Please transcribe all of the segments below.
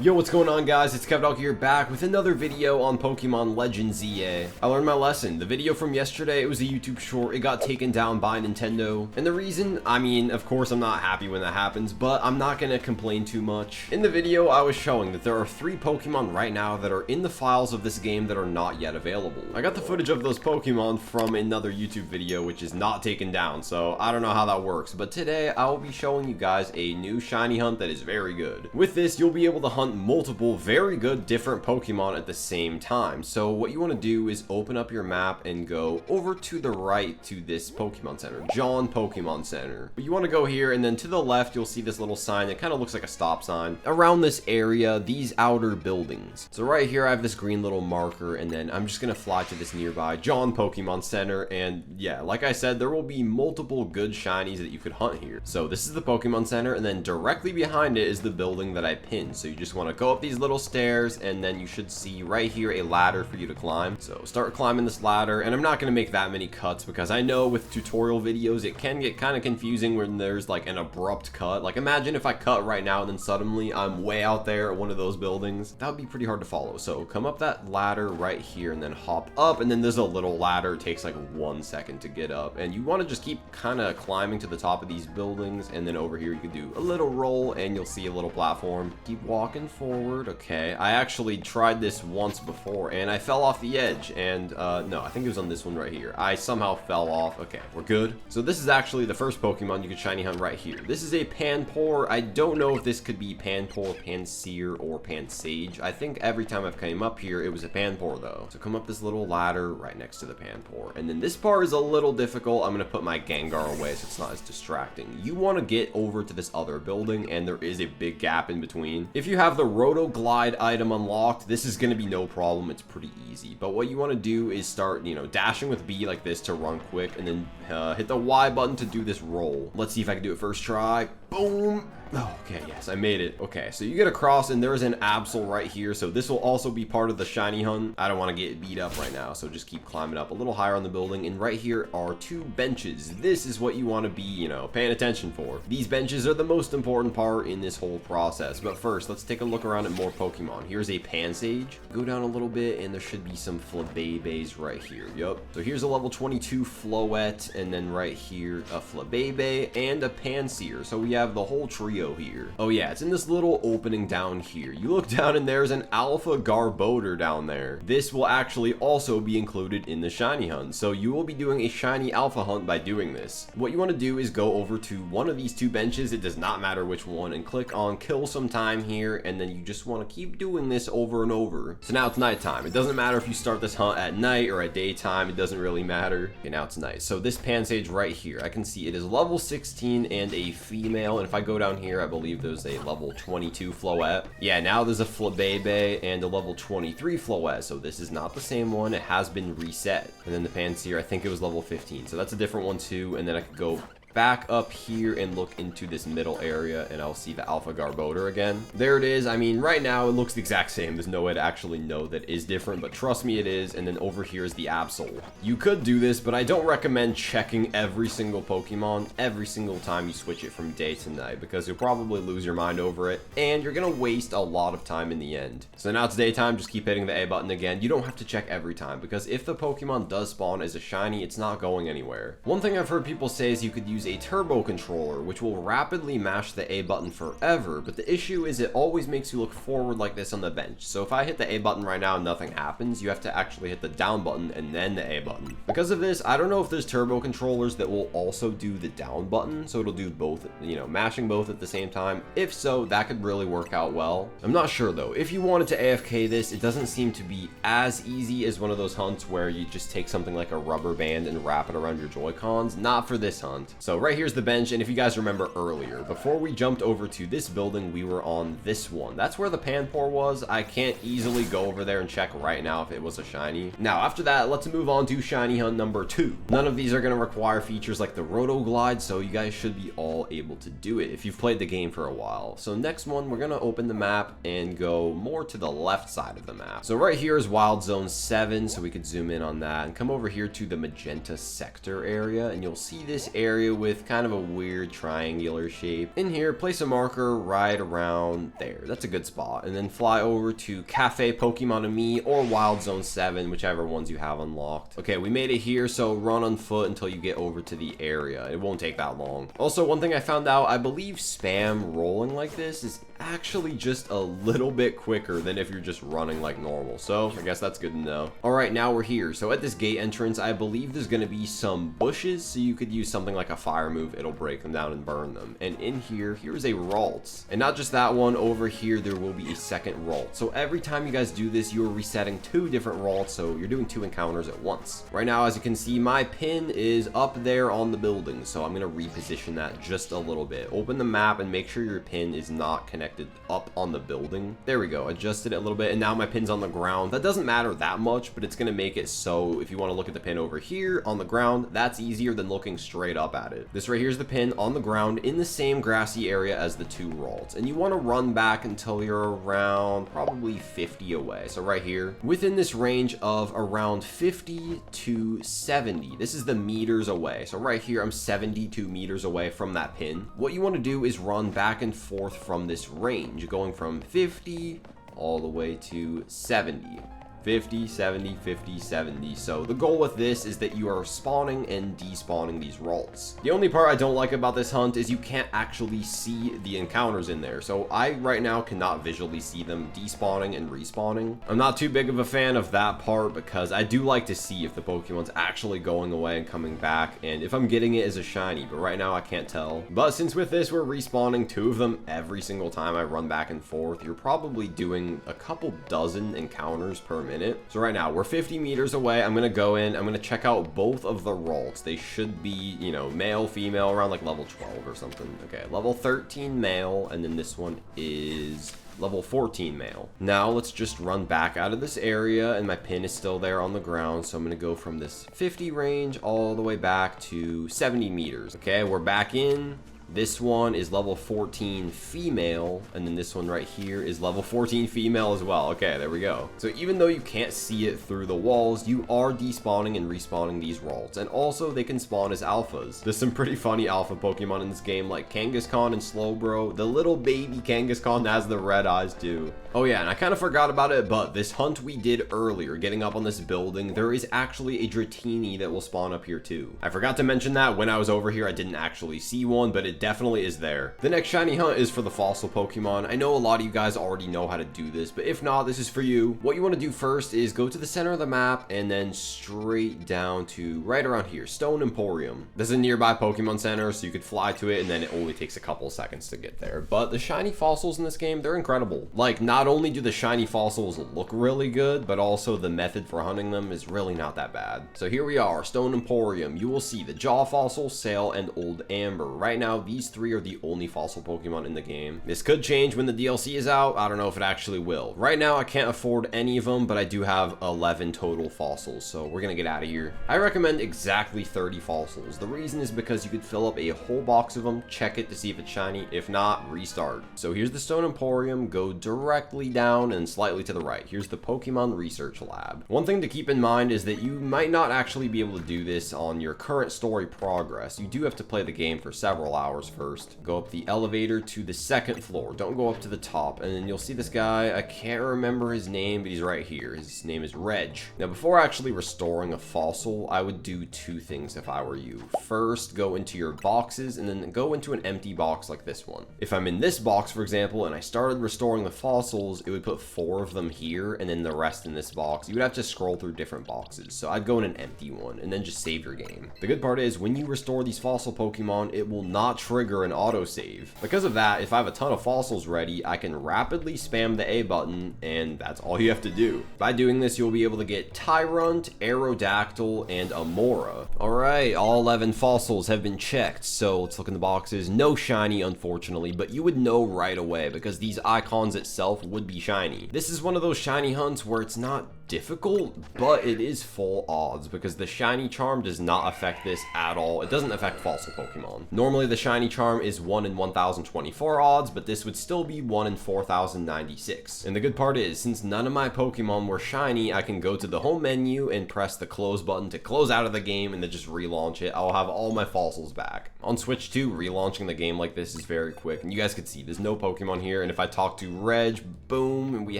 Yo, what's going on, guys? It's Kevdog here, back with another video on Pokemon Legends EA. I learned my lesson. The video from yesterday, it was a YouTube short. It got taken down by Nintendo. And the reason, I mean, of course, I'm not happy when that happens, but I'm not gonna complain too much. In the video, I was showing that there are 3 Pokemon right now that are in the files of this game that are not yet available. I got the footage of those Pokemon from another YouTube video, which is not taken down, so I don't know how that works. But today, I will be showing you guys a new shiny hunt that is very good. With this, you'll be able to hunt multiple very good different Pokemon at the same time. So what you want to do is open up your map and go over to the right to this Pokemon Center, John Pokemon Center. But you want to go here, and then to the left you'll see this little sign that kind of looks like a stop sign. Around this area, these outer buildings. So right here I have this green little marker, and then I'm just gonna fly to this nearby John Pokemon Center, and yeah, like I said, there will be multiple good shinies that you could hunt here. So this is the Pokemon Center, and then directly behind it is the building that I pinned. So you just want to go up these little stairs, and then you should see right here a ladder for you to climb. So start climbing this ladder, and I'm not going to make that many cuts because I know with tutorial videos it can get kind of confusing when there's like an abrupt cut. Like imagine if I cut right now and then suddenly I'm way out there at one of those buildings. That would be pretty hard to follow. So come up that ladder right here and then hop up, and then there's a little ladder. It takes like 1 second to get up, and you want to just keep kind of climbing to the top of these buildings, and then over here you can do a little roll and you'll see a little platform. Keep walking forward. Okay, I actually tried this once before and I fell off the edge, and no, I think it was on this one right here. I somehow fell off. Okay, we're good. So this is actually the first Pokemon you could shiny hunt right here. This is a Panpour. I don't know if this could be Panpour, Pansear, or Pansage. I think every time I've came up here it was a Panpour though. So come up this little ladder right next to the Panpour, and then this part is a little difficult. I'm gonna put my Gengar away so it's not as distracting. You want to get over to this other building, and there is a big gap in between. If you have the Roto Glide item unlocked, this is going to be no problem. It's pretty easy. But what you want to do is start, dashing with B like this to run quick, and then hit the Y button to do this roll. Let's see if I can do it first try. Boom. Oh, okay, yes, I made it. Okay, so you get across, and there is an Absol right here, so this will also be part of the shiny hunt. I don't want to get beat up right now, so just keep climbing up a little higher on the building, and right here are 2 benches. This is what you want to be, paying attention for. These benches are the most important part in this whole process. But first, let's take a look around at more Pokemon. Here's a Pansage. Go down a little bit, and there should be some Flabébés right here. Yup. So here's a level 22 Floette, and then right here, a Flabébé and a Pansear. So we have the whole trio here. Oh yeah, it's in this little opening down here. You look down and there's an Alpha Garbodor down there. This will actually also be included in the shiny hunt. So you will be doing a shiny alpha hunt by doing this. What you want to do is go over to one of these 2 benches. It does not matter which one, and click on kill some time here, and then you just want to keep doing this over and over. So now it's nighttime. It doesn't matter if you start this hunt at night or at daytime. It doesn't really matter. Okay, now it's night. So this Pansage right here, I can see it is level 16 and a female, and if I go down here, I believe there's a level 22 Floette. Yeah, now there's a Flabébé and a level 23 Floette, so this is not the same one. It has been reset. And then the Pansear, I think it was level 15, so that's a different one too. And then I could go back up here and look into this middle area, and I'll see the Alpha Garbodor again. There it is. I mean, right now it looks the exact same. There's no way to actually know that is different, but trust me, it is. And then over here is the Absol. You could do this, but I don't recommend checking every single Pokemon every single time you switch it from day to night, because you'll probably lose your mind over it, and you're gonna waste a lot of time in the end. So now it's daytime. Just keep hitting the A button again. You don't have to check every time, because if the Pokemon does spawn as a shiny, it's not going anywhere. One thing I've heard people say is you could use a turbo controller, which will rapidly mash the A button forever, but the issue is it always makes you look forward like this on the bench. So if I hit the A button right now and nothing happens, you have to actually hit the down button and then the A button. Because of this, I don't know if there's turbo controllers that will also do the down button, so it'll do both, mashing both at the same time. If so, that could really work out well. I'm not sure though. If you wanted to AFK this, it doesn't seem to be as easy as one of those hunts where you just take something like a rubber band and wrap it around your Joy-Cons. Not for this hunt. So right here's the bench, and if you guys remember earlier, before we jumped over to this building, we were on this one. That's where the Panpour was. I can't easily go over there and check right now if it was a shiny. Now after that, let's move on to shiny hunt number 2. None of these are going to require features like the Roto Glide, so you guys should be all able to do it if you've played the game for a while. So next one, we're going to open the map and go more to the left side of the map. So right here is Wild Zone 7, so we could zoom in on that and come over here to the magenta sector area, and you'll see this area with with kind of a weird triangular shape. In here, place a marker right around there. That's a good spot. And then fly over to Cafe Pokemon Me or Wild Zone 7, whichever ones you have unlocked. Okay, we made it here, so run on foot until you get over to the area. It won't take that long. Also, one thing I found out, I believe spam rolling like this is actually just a little bit quicker than if you're just running like normal. So I guess that's good to know. All right, now we're here. So at this gate entrance, I believe there's going to be some bushes, so you could use something like a fire move. It'll break them down and burn them. And in here is a Ralts. And not just that one, over here there will be a second Ralt. So every time you guys do this, you are resetting 2 different Ralts, so you're doing 2 encounters at once. Right now, as you can see, my pin is up there on the building, so I'm going to reposition that just a little bit. Open the map and make sure your pin is not connected up on the building. There we go. Adjusted it a little bit, and now my pin's on the ground. That doesn't matter that much, but it's going to make it so if you want to look at the pin over here on the ground, that's easier than looking straight up at it. This right here is the pin on the ground in the same grassy area as the 2 Ralts, and you want to run back until you're around probably 50 away. So right here, within this range of around 50 to 70, this is the meters away. So right here, I'm 72 meters away from that pin. What you want to do is run back and forth from this range, going from 50 all the way to 70. 50, 70, 50, 70. So the goal with this is that you are spawning and despawning these Ralts. The only part I don't like about this hunt is you can't actually see the encounters in there. So I right now cannot visually see them despawning and respawning. I'm not too big of a fan of that part because I do like to see if the Pokemon's actually going away and coming back and if I'm getting it as a shiny, but right now I can't tell. But since with this we're respawning 2 of them every single time I run back and forth, you're probably doing a couple dozen encounters per minute. So right now we're 50 meters away. I'm gonna go in, I'm gonna check out both of the Ralts. They should be, you know, male, female, around like level 12 or something. Okay, level 13 male, and then this one is level 14 male. Now let's just run back out of this area, and my pin is still there on the ground, so I'm gonna go from this 50 range all the way back to 70 meters. Okay, we're back in. This one is level 14 female, and then this one right here is level 14 female as well. Okay, there we go. So even though you can't see it through the walls, you are despawning and respawning these Ralts, and also they can spawn as alphas. There's some pretty funny alpha Pokemon in this game, like Kangaskhan and Slowbro. The little baby Kangaskhan has the red eyes too. Oh yeah, and I kind of forgot about it, but this hunt we did earlier, getting up on this building, there is actually a Dratini that will spawn up here too. I forgot to mention that when I was over here, I didn't actually see one, but it definitely is there. The next shiny hunt is for the fossil Pokemon. I know a lot of you guys already know how to do this, but if not, this is for you. What you want to do first is go to the center of the map and then straight down to right around here, Stone Emporium. There's a nearby Pokemon Center, so you could fly to it, and then it only takes a couple seconds to get there. But the shiny fossils in this game, they're incredible. Like, not only do the shiny fossils look really good, but also the method for hunting them is really not that bad. So here we are, Stone Emporium. You will see the Jaw Fossil, Sail, and Old Amber. Right now, these 3 are the only fossil Pokemon in the game. This could change when the DLC is out. I don't know if it actually will. Right now, I can't afford any of them, but I do have 11 total fossils, so we're gonna get out of here. I recommend exactly 30 fossils. The reason is because you could fill up a whole box of them, check it to see if it's shiny. If not, restart. So here's the Stone Emporium. Go directly down and slightly to the right. Here's the Pokemon Research Lab. One thing to keep in mind is that you might not actually be able to do this on your current story progress. You do have to play the game for several hours first. Go up the elevator to the 2nd floor. Don't go up to the top, and then you'll see this guy. I can't remember his name, but he's right here. His name is Reg. Now, before actually restoring a fossil, I would do 2 things if I were you. First, go into your boxes, and then go into an empty box like this one. If I'm in this box, for example, and I started restoring the fossils, it would put 4 of them here, and then the rest in this box. You would have to scroll through different boxes, so I'd go in an empty one, and then just save your game. The good part is, when you restore these fossil Pokemon, it will not trigger an autosave. Because of that, if I have a ton of fossils ready, I can rapidly spam the A button, and that's all you have to do. By doing this, you'll be able to get Tyrunt, Aerodactyl, and Amora. Alright, all 11 fossils have been checked, so let's look in the boxes. No shiny, unfortunately, but you would know right away because these icons itself would be shiny. This is one of those shiny hunts where it's not difficult, but it is full odds because the shiny charm does not affect this at all. It doesn't affect fossil Pokemon. Normally the shiny shiny charm is 1 in 1024 odds, but this would still be 1 in 4096. And the good part is, since none of my Pokemon were shiny, I can go to the home menu and press the close button to close out of the game and then just relaunch it. I'll have all my fossils back. On Switch 2, relaunching the game like this is very quick, and you guys can see there's no Pokemon here, and if I talk to Reg, boom, and we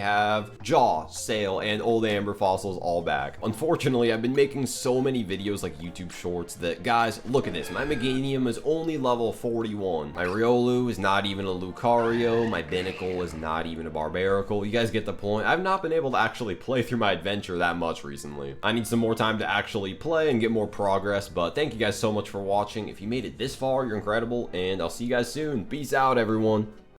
have Jaw, Sail, and Old Amber fossils all back. Unfortunately, I've been making so many videos like YouTube shorts that, guys, look at this. My Meganium is only level 41. My Riolu is not even a Lucario. My Binacle is not even a Barbaracle. You guys get the point. I've not been able to actually play through my adventure that much recently. I need some more time to actually play and get more progress, but thank you guys so much for watching. If you made it this far, you're incredible, and I'll see you guys soon. Peace out, everyone.